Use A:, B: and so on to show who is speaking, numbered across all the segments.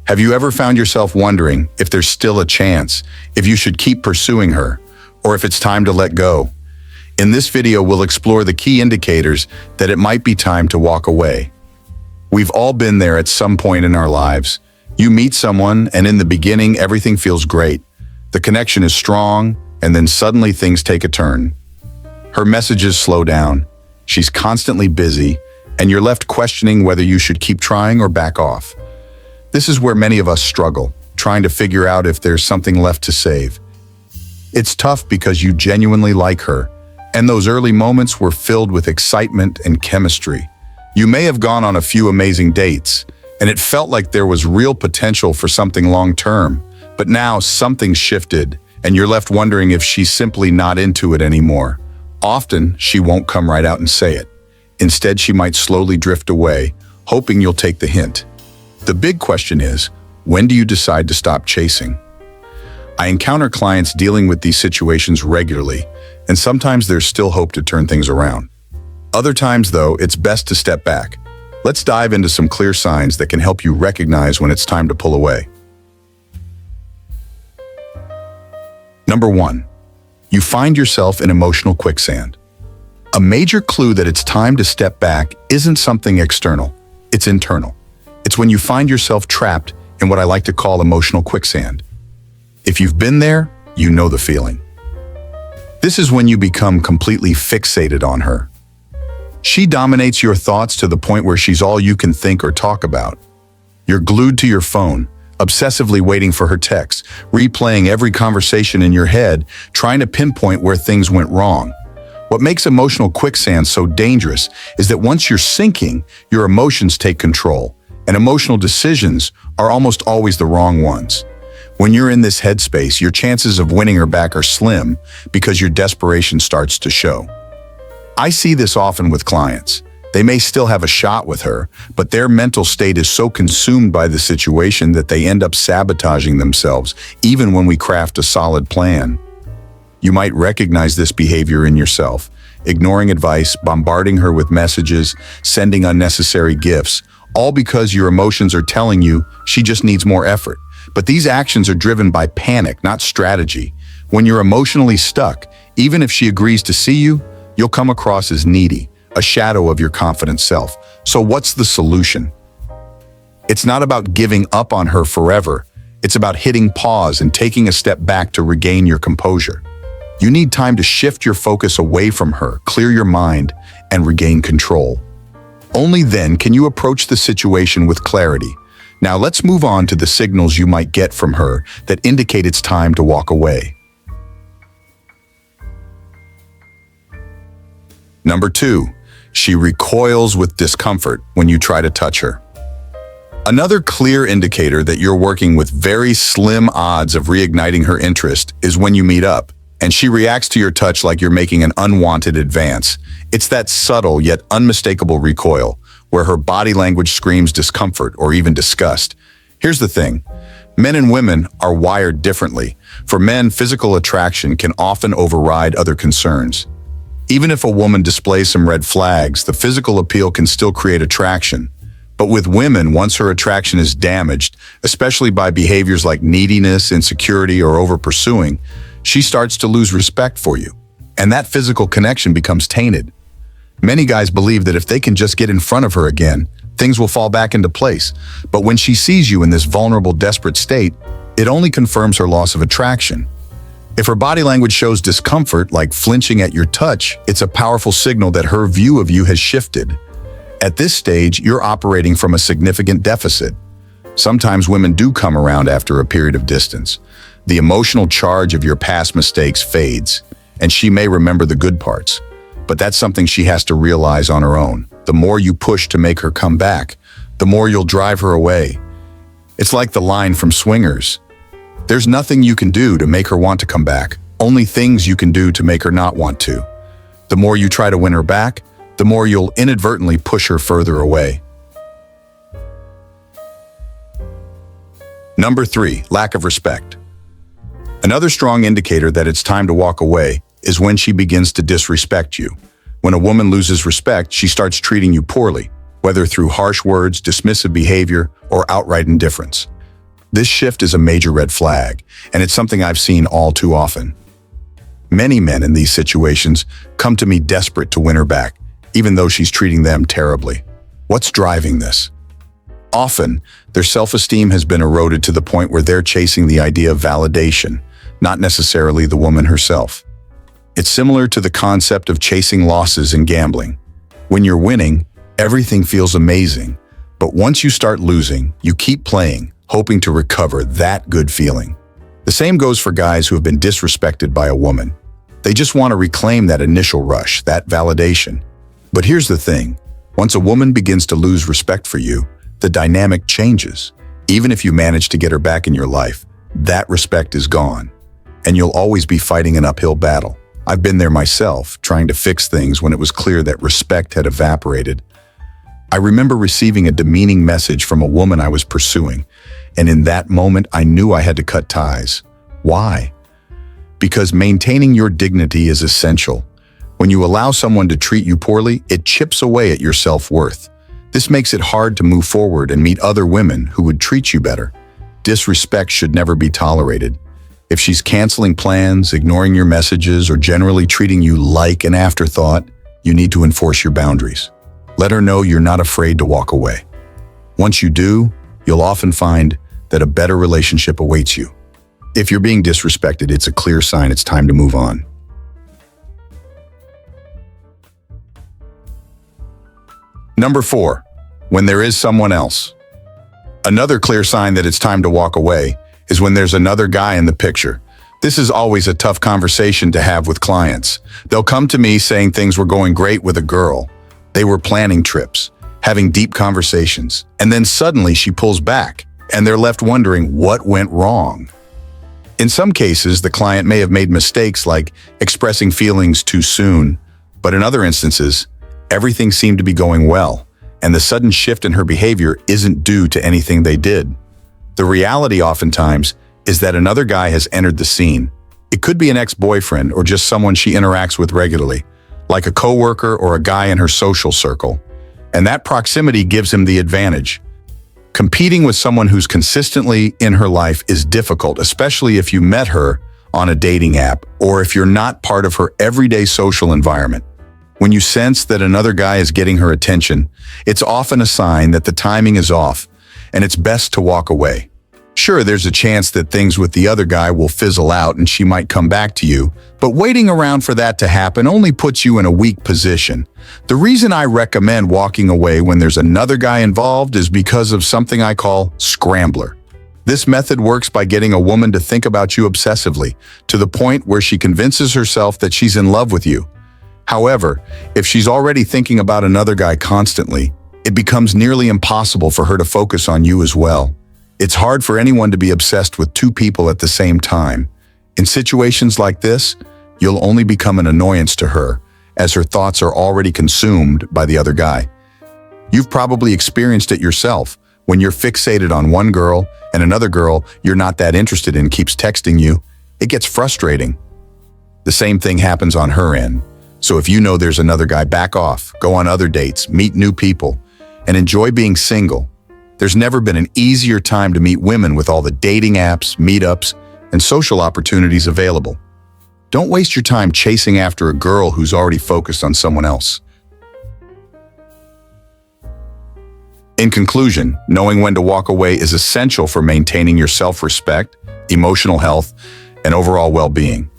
A: Have you ever found yourself wondering if there's still a chance, if you should keep pursuing her, or if it's time to let go? In this video, we'll explore the key indicators that it might be time to walk away. We've all been there at some point in our lives. You meet someone, and in the beginning, everything feels great. The connection is strong, and then suddenly things take a turn. Her messages slow down, she's constantly busy, and you're left questioning whether you should keep trying or back off. This is where many of us struggle, trying to figure out if there's something left to save. It's tough because you genuinely like her, and those early moments were filled with excitement and chemistry. You may have gone on a few amazing dates, and it felt like there was real potential for something long-term. But now something's shifted, and you're left wondering if she's simply not into it anymore. Often, she won't come right out and say it. Instead, she might slowly drift away, hoping you'll take the hint. The big question is, when do you decide to stop chasing? I encounter clients dealing with these situations regularly, and sometimes there's still hope to turn things around. Other times, though, it's best to step back. Let's dive into some clear signs that can help you recognize when it's time to pull away. Number 1, you find yourself in emotional quicksand. A major clue that it's time to step back isn't something external, it's internal. It's when you find yourself trapped in what I like to call emotional quicksand. If you've been there, you know the feeling. This is when you become completely fixated on her. She dominates your thoughts to the point where she's all you can think or talk about. You're glued to your phone, obsessively waiting for her text, replaying every conversation in your head, trying to pinpoint where things went wrong. What makes emotional quicksand so dangerous is that once you're sinking, your emotions take control, and emotional decisions are almost always the wrong ones. When you're in this headspace, your chances of winning her back are slim because your desperation starts to show. I see this often with clients. They may still have a shot with her, but their mental state is so consumed by the situation that they end up sabotaging themselves, even when we craft a solid plan. You might recognize this behavior in yourself, ignoring advice, bombarding her with messages, sending unnecessary gifts, all because your emotions are telling you she just needs more effort. But these actions are driven by panic, not strategy. When you're emotionally stuck, even if she agrees to see you, you'll come across as needy, a shadow of your confident self. So what's the solution? It's not about giving up on her forever. It's about hitting pause and taking a step back to regain your composure. You need time to shift your focus away from her, clear your mind, and regain control. Only then can you approach the situation with clarity. Now let's move on to the signals you might get from her that indicate it's time to walk away. Number 2, she recoils with discomfort when you try to touch her. Another clear indicator that you're working with very slim odds of reigniting her interest is when you meet up, and she reacts to your touch like you're making an unwanted advance. It's that subtle yet unmistakable recoil, where her body language screams discomfort or even disgust. Here's the thing. Men and women are wired differently. For men, physical attraction can often override other concerns. Even if a woman displays some red flags, the physical appeal can still create attraction. But with women, once her attraction is damaged, especially by behaviors like neediness, insecurity, or over-pursuing, she starts to lose respect for you, and that physical connection becomes tainted. Many guys believe that if they can just get in front of her again, things will fall back into place. But when she sees you in this vulnerable, desperate state, it only confirms her loss of attraction. If her body language shows discomfort, like flinching at your touch, it's a powerful signal that her view of you has shifted. At this stage, you're operating from a significant deficit. Sometimes women do come around after a period of distance. The emotional charge of your past mistakes fades, and she may remember the good parts. But that's something she has to realize on her own. The more you push to make her come back, the more you'll drive her away. It's like the line from Swingers. There's nothing you can do to make her want to come back, only things you can do to make her not want to. The more you try to win her back, the more you'll inadvertently push her further away. Number 3, lack of respect. Another strong indicator that it's time to walk away is when she begins to disrespect you. When a woman loses respect, she starts treating you poorly, whether through harsh words, dismissive behavior, or outright indifference. This shift is a major red flag, and it's something I've seen all too often. Many men in these situations come to me desperate to win her back, even though she's treating them terribly. What's driving this? Often, their self-esteem has been eroded to the point where they're chasing the idea of validation, not necessarily the woman herself. It's similar to the concept of chasing losses in gambling. When you're winning, everything feels amazing, but once you start losing, you keep playing, hoping to recover that good feeling. The same goes for guys who have been disrespected by a woman. They just want to reclaim that initial rush, that validation. But here's the thing, once a woman begins to lose respect for you, the dynamic changes. Even if you manage to get her back in your life, that respect is gone, and you'll always be fighting an uphill battle. I've been there myself, trying to fix things when it was clear that respect had evaporated. I remember receiving a demeaning message from a woman I was pursuing, and in that moment I knew I had to cut ties. Why? Because maintaining your dignity is essential. When you allow someone to treat you poorly, it chips away at your self-worth. This makes it hard to move forward and meet other women who would treat you better. Disrespect should never be tolerated. If she's canceling plans, ignoring your messages, or generally treating you like an afterthought, you need to enforce your boundaries. Let her know you're not afraid to walk away. Once you do, you'll often find that a better relationship awaits you. If you're being disrespected, it's a clear sign it's time to move on. Number 4, when there is someone else. Another clear sign that it's time to walk away is when there's another guy in the picture. This is always a tough conversation to have with clients. They'll come to me saying things were going great with a girl. They were planning trips, having deep conversations, and then suddenly she pulls back, and they're left wondering what went wrong. In some cases, the client may have made mistakes like expressing feelings too soon, but in other instances, everything seemed to be going well, and the sudden shift in her behavior isn't due to anything they did. The reality oftentimes is that another guy has entered the scene. It could be an ex-boyfriend or just someone she interacts with regularly, like a coworker or a guy in her social circle, and that proximity gives him the advantage. Competing with someone who's consistently in her life is difficult, especially if you met her on a dating app or if you're not part of her everyday social environment. When you sense that another guy is getting her attention, it's often a sign that the timing is off, and it's best to walk away. Sure, there's a chance that things with the other guy will fizzle out and she might come back to you, but waiting around for that to happen only puts you in a weak position. The reason I recommend walking away when there's another guy involved is because of something I call scrambler. This method works by getting a woman to think about you obsessively, to the point where she convinces herself that she's in love with you. However, if she's already thinking about another guy constantly, it becomes nearly impossible for her to focus on you as well. It's hard for anyone to be obsessed with two people at the same time. In situations like this, you'll only become an annoyance to her, as her thoughts are already consumed by the other guy. You've probably experienced it yourself, when you're fixated on one girl and another girl you're not that interested in keeps texting you. It gets frustrating. The same thing happens on her end. So if you know there's another guy, back off, go on other dates, meet new people, and enjoy being single. There's never been an easier time to meet women with all the dating apps, meetups, and social opportunities available. Don't waste your time chasing after a girl who's already focused on someone else. In conclusion, knowing when to walk away is essential for maintaining your self-respect, emotional health, and overall well-being.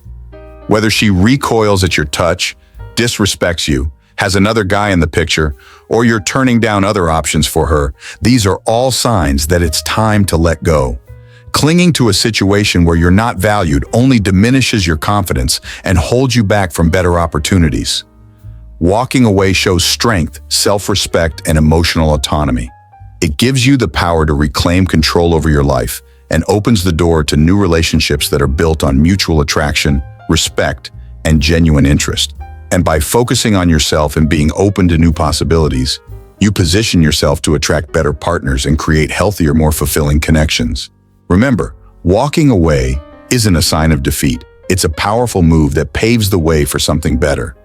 A: Whether she recoils at your touch, disrespects you, has another guy in the picture, or you're turning down other options for her, these are all signs that it's time to let go. Clinging to a situation where you're not valued only diminishes your confidence and holds you back from better opportunities. Walking away shows strength, self-respect, and emotional autonomy. It gives you the power to reclaim control over your life and opens the door to new relationships that are built on mutual attraction, respect, and genuine interest. And by focusing on yourself and being open to new possibilities, you position yourself to attract better partners and create healthier, more fulfilling connections. Remember, walking away isn't a sign of defeat. It's a powerful move that paves the way for something better.